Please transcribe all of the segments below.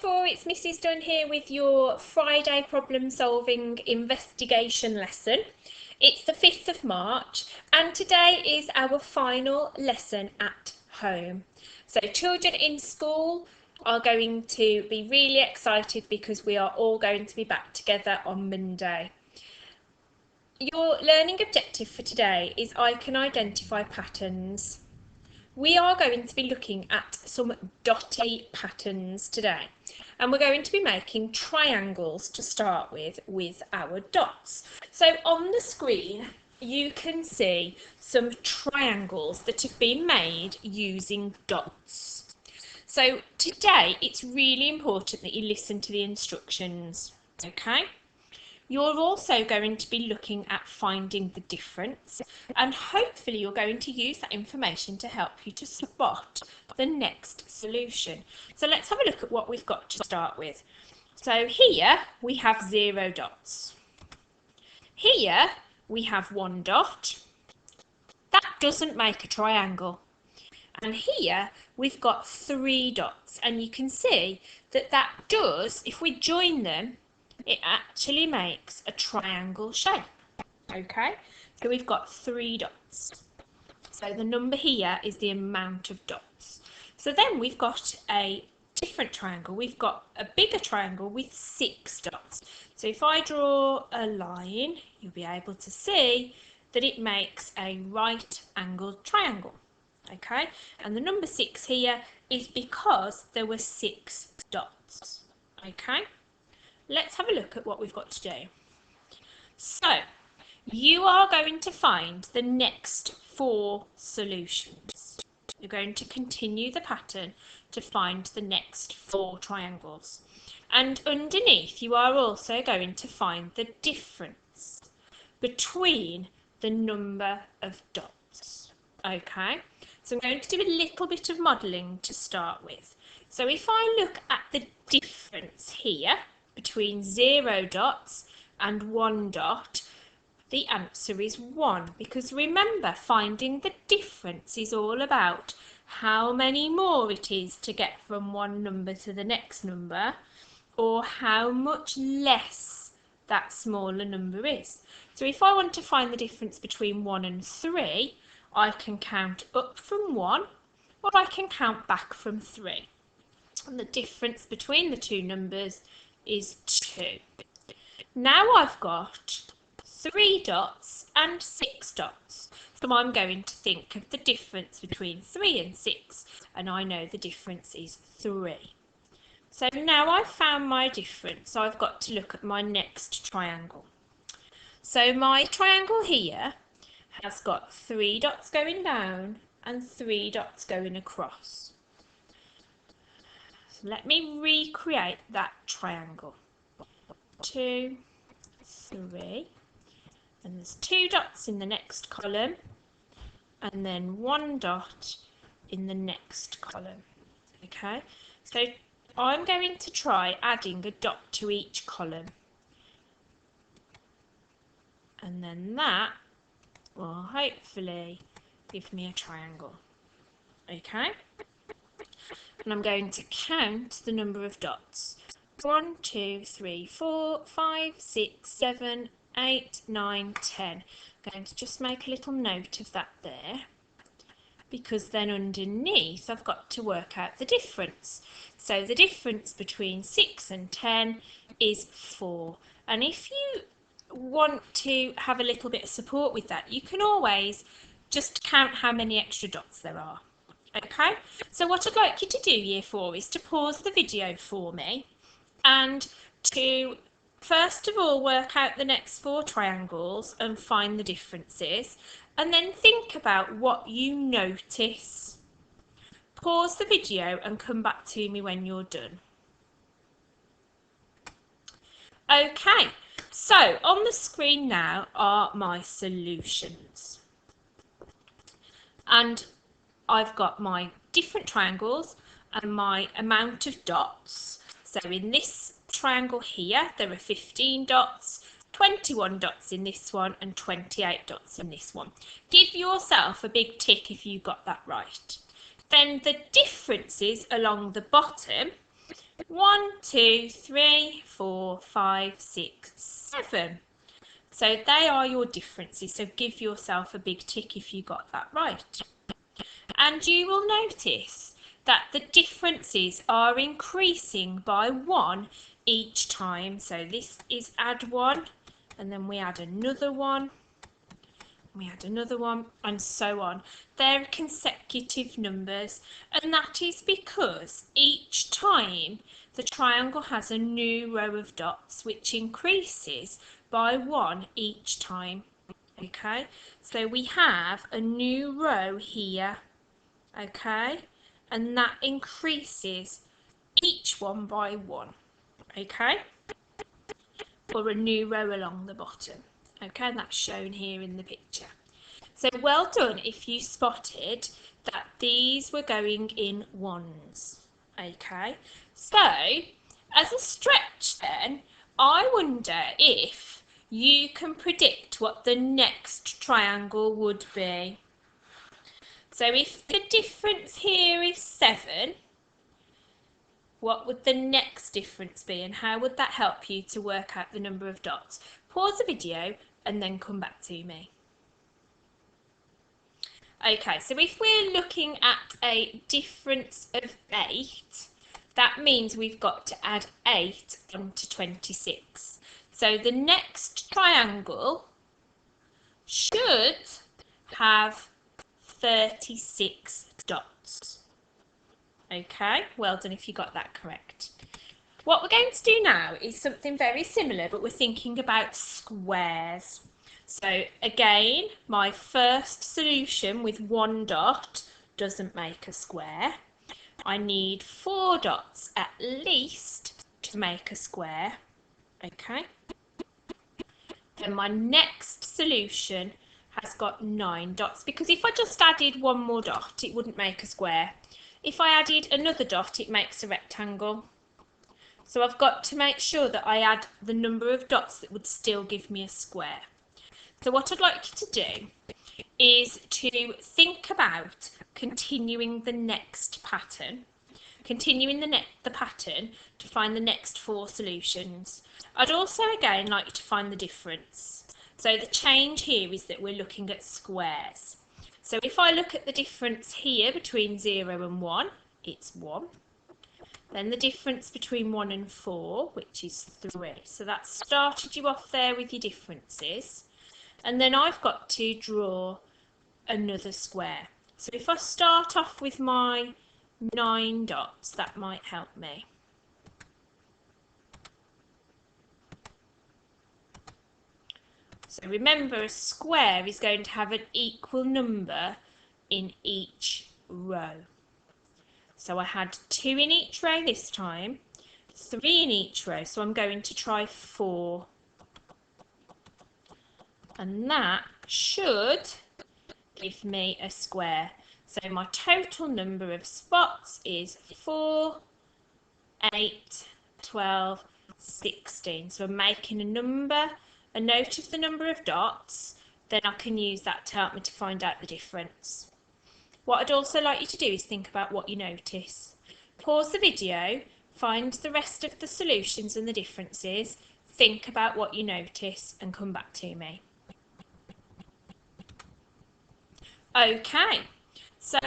Year 4, it's Mrs Dunn here with your Friday problem solving investigation lesson. It's the 5th of March and today is our final lesson at home. So children in school are going to be really excited because we are all going to be back together on Monday. Your learning objective for today is I can identify patterns. We are going to be looking at some dotty patterns today, and we're going to be making triangles to start with our dots. So on the screen you can see some triangles that have been made using dots. So today it's really important that you listen to the instructions, okay? You're also going to be looking at finding the difference, and hopefully you're going to use that information to help you to spot the next solution. So let's have a look at what we've got to start with. So here we have 0 dots. Here we have 1 dot. That doesn't make a triangle. And here we've got 3 dots, and you can see that that does, if we join them, it actually makes a triangle shape. Okay, so we've got 3 dots. So the number here is the amount of dots. So then we've got a different triangle. We've got a bigger triangle with 6 dots. So if I draw a line, you'll be able to see that it makes a right angled triangle. Okay, and the number 6 here is because there were 6 dots. Okay. Let's have a look at what we've got to do. So, you are going to find the next 4 solutions. You're going to continue the pattern to find the next 4 triangles. And underneath, you are also going to find the difference between the number of dots. Okay, so I'm going to do a little bit of modelling to start with. So if I look at the difference here, between 0 dots and 1 dot, the answer is 1, because remember, finding the difference is all about how many more it is to get from one number to the next number, or how much less that smaller number is. So if I want to find the difference between 1 and 3, I can count up from 1, or I can count back from 3. And the difference between the two numbers is 2. Now I've got 3 dots and 6 dots, so I'm going to think of the difference between 3 and 6, and I know the difference is 3. So now I've found my difference, I've got to look at my next triangle. So my triangle here has got 3 dots going down and 3 dots going across. Let me recreate that triangle. 2, 3, and there's 2 dots in the next column, and then 1 dot in the next column. Okay, so I'm going to try adding a dot to each column, and then that will hopefully give me a triangle. Okay. And I'm going to count the number of dots. 1, 2, 3, 4, 5, 6, 7, 8, 9, 10. I'm going to just make a little note of that there, because then underneath I've got to work out the difference. So the difference between 6 and 10 is 4. And if you want to have a little bit of support with that, you can always just count how many extra dots there are. Okay, so what I'd like you to do, Year 4, is to pause the video for me and to first of all work out the next 4 triangles and find the differences, and then think about what you notice. Pause the video and come back to me when you're done. Okay, so on the screen now are my solutions, and I've got my different triangles and my amount of dots. So in this triangle here, there are 15 dots, 21 dots in this one, and 28 dots in this one. Give yourself a big tick if you got that right. Then the differences along the bottom 1, 2, 3, 4, 5, 6, 7. So they are your differences. So give yourself a big tick if you got that right. And you will notice that the differences are increasing by 1 each time. So this is add 1, and then we add another 1. We add another 1, and so on. They're consecutive numbers, and that is because each time the triangle has a new row of dots which increases by 1 each time. Okay, so we have a new row here, okay, and that increases each one by 1, okay, or a new row along the bottom. Okay, and that's shown here in the picture. So well done if you spotted that these were going in ones. Okay, so as a stretch then, I wonder if you can predict what the next triangle would be. So if the difference here is 7, what would the next difference be, and how would that help you to work out the number of dots? Pause the video and then come back to me. Okay, so if we're looking at a difference of 8, that means we've got to add 8 onto 26. So the next triangle should have 36 dots. Okay, well done if you got that correct. What we're going to do now is something very similar, but we're thinking about squares. So again, my first solution with 1 dot doesn't make a square. I need 4 dots at least to make a square. Okay. Then my next solution has got 9 dots, because if I just added 1 more dot, it wouldn't make a square. If I added another dot, it makes a rectangle. So I've got to make sure that I add the number of dots that would still give me a square. So what I'd like you to do is to think about continuing the next pattern, continuing the pattern to find the next 4 solutions. I'd also again like you to find the difference. So the change here is that we're looking at squares. So if I look at the difference here between 0 and 1, it's 1. Then the difference between 1 and 4, which is 3. So that started you off there with your differences. And then I've got to draw another square. So if I start off with my 9 dots, that might help me. So remember, a square is going to have an equal number in each row. So I had 2 in each row this time, 3 in each row, so I'm going to try 4. And that should give me a square. So my total number of spots is 4, 8, 12, 16. So I'm making a note of the number of dots, then I can use that to help me to find out the difference. What I'd also like you to do is think about what you notice. Pause the video, find the rest of the solutions and the differences, think about what you notice and come back to me. Okay, so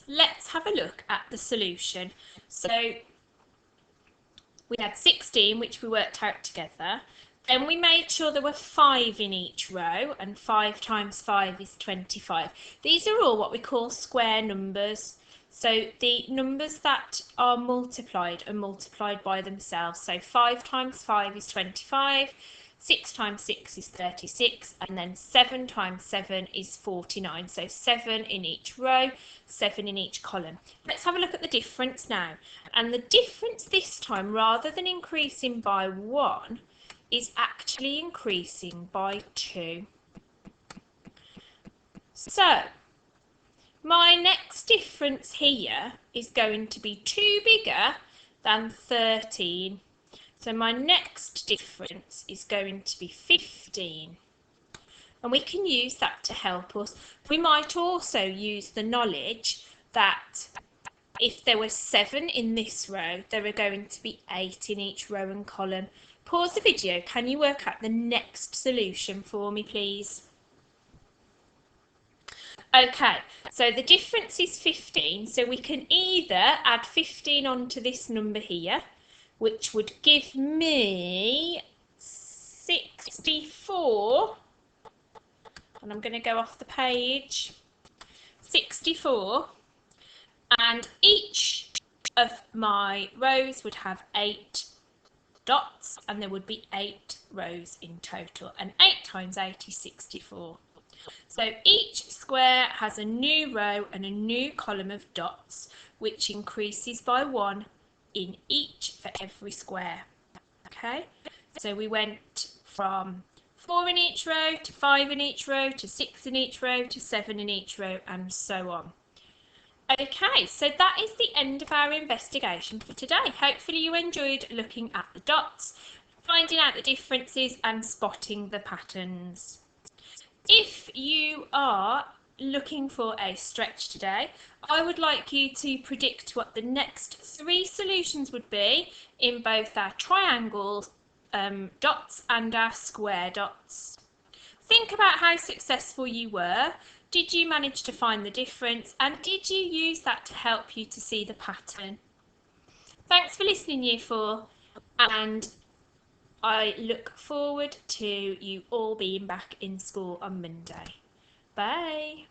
let's have a look at the solution. So we had 16, which we worked out together. Then we made sure there were 5 in each row, and 5 times 5 is 25. These are all what we call square numbers. So the numbers that are multiplied by themselves. So 5 times 5 is 25. 6 times 6 is 36, and then 7 times 7 is 49. So 7 in each row, 7 in each column. Let's have a look at the difference now. And the difference this time, rather than increasing by 1, is actually increasing by 2. So my next difference here is going to be 2 bigger than 13. So my next difference is going to be 15. And we can use that to help us. We might also use the knowledge that if there were 7 in this row, there are going to be 8 in each row and column. Pause the video. Can you work out the next solution for me, please? Okay, so the difference is 15, so we can either add 15 onto this number here, which would give me 64, and I'm going to go off the page, 64, and each of my rows would have 8 dots, and there would be 8 rows in total, and 8 times 8 is 64. So each square has a new row and a new column of dots, which increases by 1 in each for every square. Okay, so we went from 4 in each row to 5 in each row to 6 in each row to 7 in each row, and so on. Okay, so that is the end of our investigation for today. Hopefully you enjoyed looking at the dots, finding out the differences and spotting the patterns. If you are looking for a stretch today, I would like you to predict what the next 3 solutions would be in both our triangle dots and our square dots. Think about how successful you were. Did you manage to find the difference, and did you use that to help you to see the pattern? Thanks for listening, Year 4, and I look forward to you all being back in school on Monday. Bye.